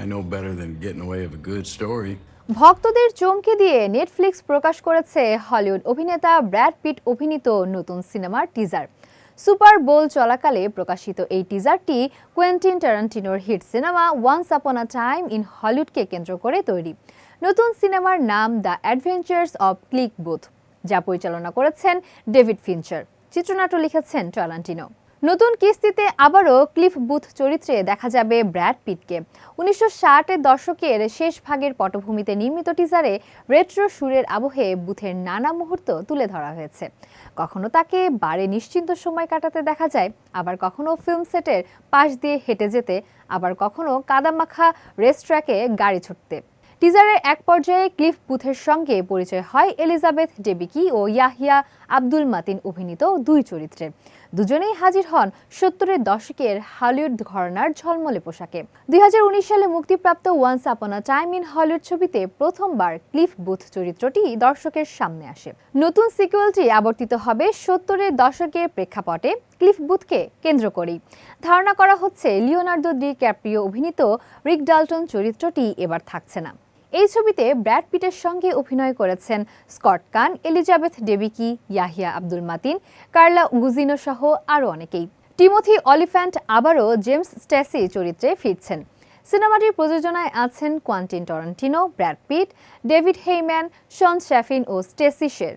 I know better than getting away with a good story. ভক্তদের চমকে দিয়ে Netflix প্রকাশ করেছে হলিউড অভিনেতা ব্র্যাড পিট অভিনীত নতুন সিনেমার টিজার। সুপার বোল চলাকালে প্রকাশিত এই টিজারটি কোয়েন্টিন ট্যারান্টিনোর hit cinema once upon a time in হলিউডকে কেন্দ্র করে তৈরি। নতুন সিনেমার নাম the adventures of click booth, যা পরিচালনা করেছেন ডেভিড ফিঞ্চার। চিত্রনাট্য লিখেছেন ট্যারান্টিনো। নতুন কিস্তিতে আবারও ক্লিফ বুথ চরিত্রে দেখা যাবে ব্র্যাড পিটকে। 1960-এর দশকের শেষ ভাগের পটভূমিতে নির্মিত টিজারে রেট্রো সুরের আবহে বুথের নানা মুহূর্ত তুলে ধরা হয়েছে। কখনো তাকে বারে নিশ্চিন্ত সময় কাটাতে দেখা যায়, আবার কখনো ফিল্ম সেটের পাশ দিয়ে হেঁটে যেতে, আবার কখনো কাদামাখা রেসট্র্যাকে গাড়ি ছুটতে। টিজারের এক পর্যায়ে ক্লিফ বুথের সঙ্গে পরিচয় হয় এলিজাবেথ ডেবিকি ও ইয়াহিয়া আব্দুল মাতিন অভিনীত দুই চরিত্রের। দুজনেই হাজির হন 70-এর দশকের হলিউড ঘরানার ঝলমলে পোশাকে। 2019 সালে মুক্তিপ্রাপ্ত once upon a time in Hollywood ছবিতে প্রথমবার ক্লিফ বুথ চরিত্রটি দর্শকের সামনে আসে। নতুন সিকুয়েলটি আবর্তিত হবে 70-এর দশকের প্রেক্ষাপটে ক্লিফ বুথকে কেন্দ্র করেই। ধারণা করা হচ্ছে লিওনার্দো ডি ক্যাপ্রিও অভিনীত রিক ডাল্টন চরিত্রটি এবার থাকছে না। এই ছবিতে ব্র্যাড পিটের সঙ্গে অভিনয় করেছেন Scott Caan, Elizabeth Debicki, Yahya Abdul Mateen, Carla Gugino সহ আরও অনেকেই। টিমোথি অলিফ্যান্ট আবারও জেমস স্ট্যাসি চরিত্রে ফিরছেন। সিনেমাটির প্রযোজনায় আছেন Quentin Tarantino, Brad Pitt, David Heyman, Sean Shaffin ও স্টেসি শের।